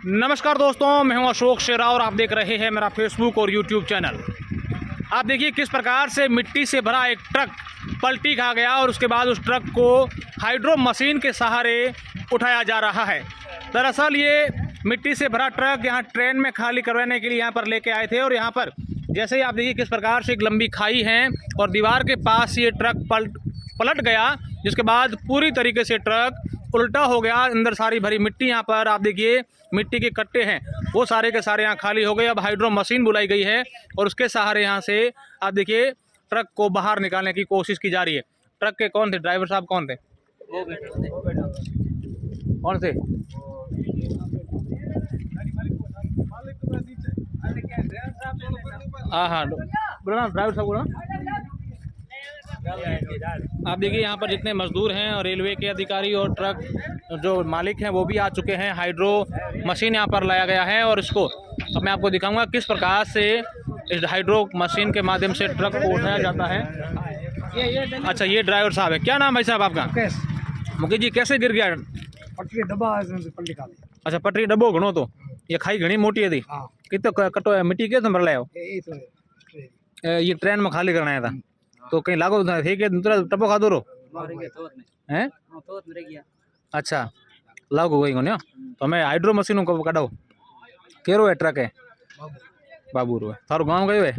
नमस्कार दोस्तों, मैं हूं अशोक शेरा और आप देख रहे हैं मेरा फेसबुक और यूट्यूब चैनल। आप देखिए किस प्रकार से मिट्टी से भरा एक ट्रक पलटी खा गया और उसके बाद उस ट्रक को हाइड्रो मशीन के सहारे उठाया जा रहा है। दरअसल ये मिट्टी से भरा ट्रक यहाँ ट्रेन में खाली करवाने के लिए यहाँ पर लेके आए थे और यहाँ पर जैसे ही आप देखिए किस प्रकार से एक लंबी खाई है और दीवार के पास ये ट्रक पलट गया, जिसके बाद पूरी तरीके से ट्रक उल्टा हो गया। अंदर सारी भरी मिट्टी, यहाँ पर आप देखिए मिट्टी के कट्टे हैं वो सारे के सारे यहाँ खाली हो गए। अब हाइड्रो मशीन बुलाई गई है और उसके सहारे यहाँ से आप देखिए ट्रक को बाहर निकालने की कोशिश की जा रही है। ट्रक के कौन थे ड्राइवर साहब, कौन थे? कौन से? हाँ, बोलो ना ड्राइवर साहब, बोलो ना। आप देखिए यहाँ पर जितने मजदूर हैं और रेलवे के अधिकारी और ट्रक जो मालिक हैं वो भी आ चुके हैं। हाइड्रो मशीन यहाँ पर लाया गया है और इसको अब मैं आपको दिखाऊंगा किस प्रकार से इस हाइड्रो मशीन के माध्यम से ट्रक को उठाया जाता है। अच्छा, ये ड्राइवर साहब है। क्या नाम भाई साहब आपका? मुकेश जी। कैसे गिर गया? पटरी डब्बा पलटी खा लिया। अच्छा, पटरी डब्बो घणो तो ये खाई घनी मोटी थी। कितने कटो मिट्टी के तुम लाओ? ये ट्रेन में खाली करना था तो कहीं लागो थे कि टप्पो खा दो रो हैं? अच्छा, लागो वही को तो मैं हाइड्रो मशीन को काढ़ो केरो है ट्रक है बाबू रो है। थारो गांव गयो है?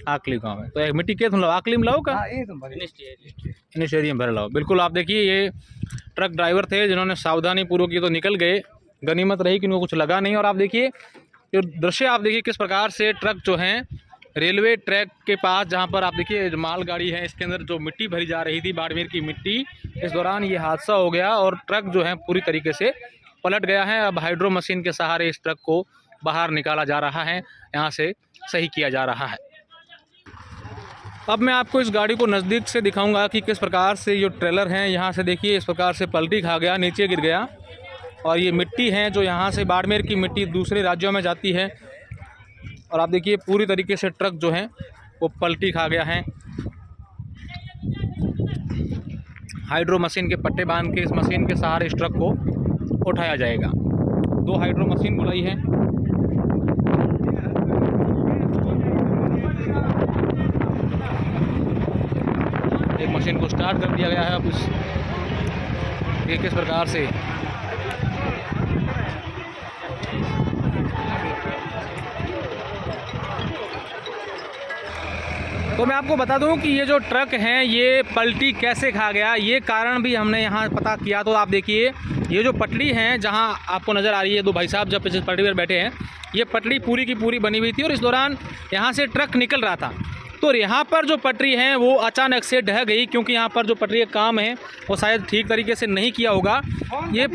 आकली गांव है। तो एक मिट्टी के तुम आकली में लाओ का? इनिश एरिया में भर लाओ। बिल्कुल, आप देखिए ये ट्रक ड्राइवर थे जिन्होंने सावधानी पूर्वक ये तो निकल गए, गनीमत रही कि उनको कुछ लगा नहीं। और आप देखिए जो दृश्य आप देखिए किस प्रकार से ट्रक जो हैं रेलवे ट्रैक के पास, जहां पर आप देखिए मालगाड़ी है इसके अंदर जो मिट्टी भरी जा रही थी बाड़मेर की मिट्टी, इस दौरान ये हादसा हो गया और ट्रक जो है पूरी तरीके से पलट गया है। अब हाइड्रो मशीन के सहारे इस ट्रक को बाहर निकाला जा रहा है, यहाँ से सही किया जा रहा है। अब मैं आपको इस गाड़ी को नज़दीक से दिखाऊंगा कि किस प्रकार से जो ट्रेलर है यहाँ से देखिए इस प्रकार से पलटी खा गया, नीचे गिर गया। और ये मिट्टी है जो यहाँ से बाड़मेर की मिट्टी दूसरे राज्यों में जाती है और आप देखिए पूरी तरीके से ट्रक जो है वो पलटी खा गया है। हाइड्रो मशीन के पट्टे बांध के इस मशीन के सहारे इस ट्रक को उठाया जाएगा। 2 हाइड्रो मशीन बुलाई है। एक मशीन को स्टार्ट कर दिया गया है। अब ये किस प्रकार से तो मैं आपको बता दूं कि ये जो ट्रक है ये पलटी कैसे खा गया, ये कारण भी हमने यहाँ पता किया। तो आप देखिए ये जो पटड़ी है जहाँ आपको नज़र आ रही है, 2 भाई साहब जब इस पटड़ी पर बैठे हैं, ये पटड़ी पूरी की पूरी बनी हुई थी और इस दौरान यहाँ से ट्रक निकल रहा था। तो यहाँ पर जो पटरी है वो अचानक से ढह गई, क्योंकि यहाँ पर जो पटरी का काम है वो शायद ठीक तरीके से नहीं किया होगा। ये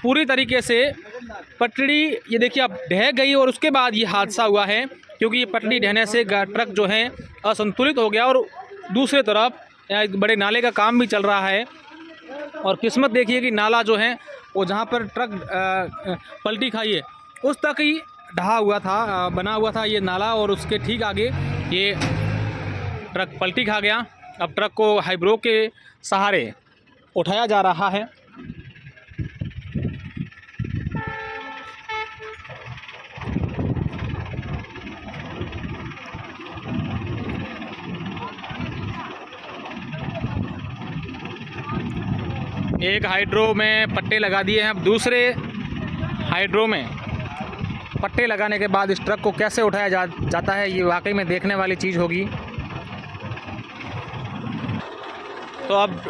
पूरी तरीके से पटड़ी ये देखिए अब ढह गई और उसके बाद ये हादसा हुआ है, क्योंकि ये पटड़ी ढहने से ट्रक जो है असंतुलित हो गया। और दूसरी तरफ यहाँ एक बड़े नाले का काम भी चल रहा है और किस्मत देखिए कि नाला जो है वो जहाँ पर ट्रक पलटी खाई है उस तक ही ढहा हुआ था, बना हुआ था ये नाला और उसके ठीक आगे ये ट्रक पलटी खा गया। अब ट्रक को हाइड्रो के सहारे उठाया जा रहा है। एक हाइड्रो में पट्टे लगा दिए हैं, अब दूसरे हाइड्रो में पट्टे लगाने के बाद इस ट्रक को कैसे उठाया जाता है ये वाकई में देखने वाली चीज़ होगी। तो अब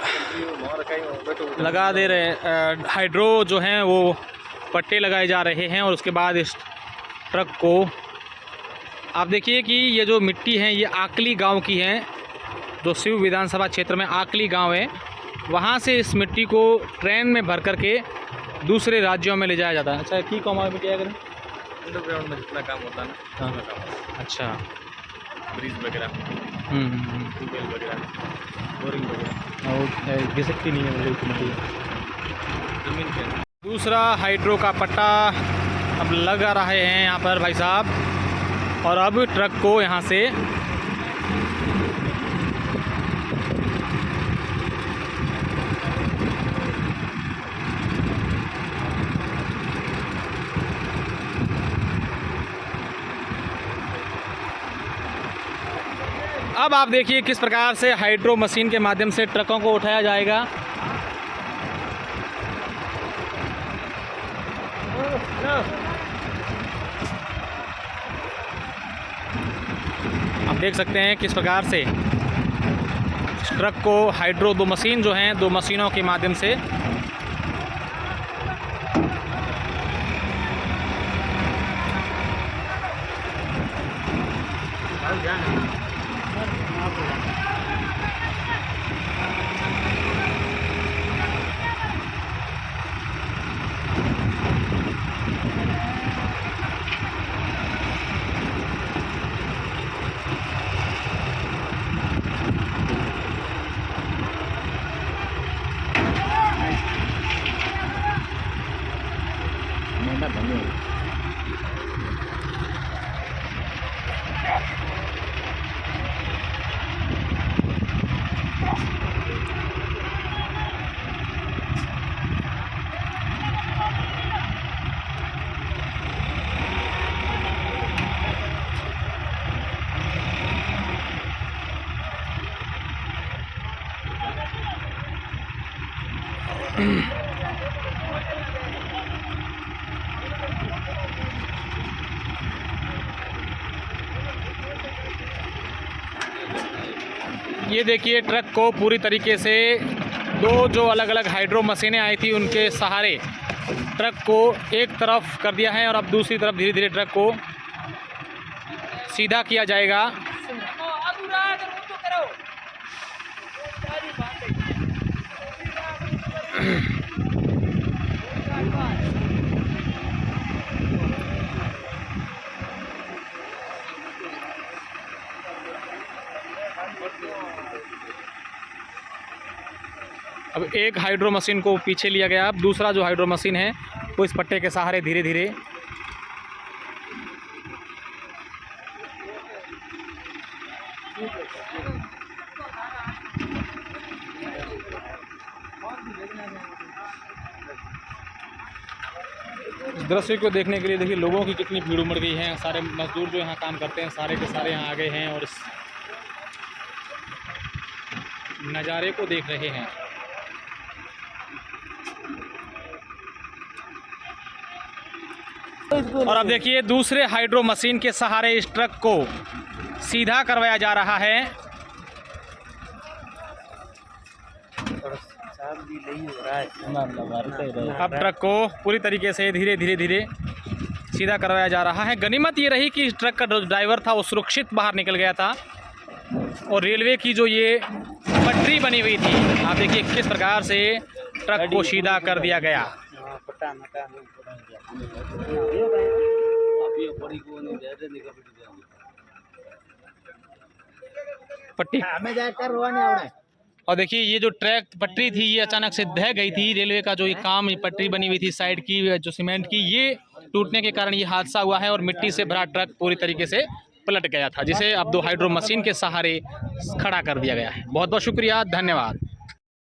लगा दे रहे हाइड्रो जो हैं वो पट्टे लगाए जा रहे हैं और उसके बाद इस ट्रक को आप देखिए कि ये जो मिट्टी है ये आकली गांव की है, जो शिव विधानसभा क्षेत्र में आकली गांव है, वहाँ से इस मिट्टी को ट्रेन में भर करके दूसरे राज्यों में ले जाया जाता है। अच्छा, की कौन मिट्टी अगर अंडरग्राउंड में जितना काम होता है ना, हाँ काम। अच्छा, ब्रिज वगैरह, ट्यूबवेल वगैरह, बोरिंग वगैरह और घिसकती नहीं है मुझे मिट्टी जमीन पे। दूसरा हाइड्रो का पट्टा अब लगा रहे हैं यहाँ पर भाई साहब और अब ट्रक को यहाँ से अब आप देखिए किस प्रकार से हाइड्रो मशीन के माध्यम से ट्रकों को उठाया जाएगा। आप देख सकते हैं किस प्रकार से ट्रक को हाइड्रो दो मशीन जो हैं, दो मशीनों के माध्यम से ये देखिए ट्रक को पूरी तरीके से दो जो अलग अलग हाइड्रो मशीनें आई थी उनके सहारे ट्रक को एक तरफ कर दिया है और अब दूसरी तरफ धीरे धीरे ट्रक को सीधा किया जाएगा। अब एक हाइड्रो मशीन को पीछे लिया गया, अब दूसरा जो हाइड्रो मशीन है वो इस पट्टे के सहारे धीरे धीरे इस दृश्य को देखने के लिए देखिए लोगों की कितनी भीड़ उमड़ गई है। सारे मजदूर जो यहाँ काम करते हैं सारे के सारे यहाँ आ गए हैं और इस नज़ारे को देख रहे हैं। और अब देखिए दूसरे हाइड्रो मशीन के सहारे इस ट्रक को सीधा करवाया जा रहा है। अब ट्रक को पूरी तरीके से धीरे धीरे सीधा करवाया जा रहा है। गनीमत ये रही कि इस ट्रक का जो ड्राइवर था वो सुरक्षित बाहर निकल गया था और रेलवे की जो ये पटरी बनी हुई थी आप देखिए किस प्रकार से ट्रक को सीधा कर दिया गया। पट्टी और देखिए ये जो ट्रैक पटरी थी ये अचानक से ढह गई थी। रेलवे का जो ये काम पटरी बनी हुई थी साइड की जो सीमेंट की, ये टूटने के कारण ये हादसा हुआ है और मिट्टी से भरा ट्रक पूरी तरीके से पलट गया था, जिसे अब दो हाइड्रो मशीन के सहारे खड़ा कर दिया गया है। बहुत बहुत शुक्रिया, धन्यवाद।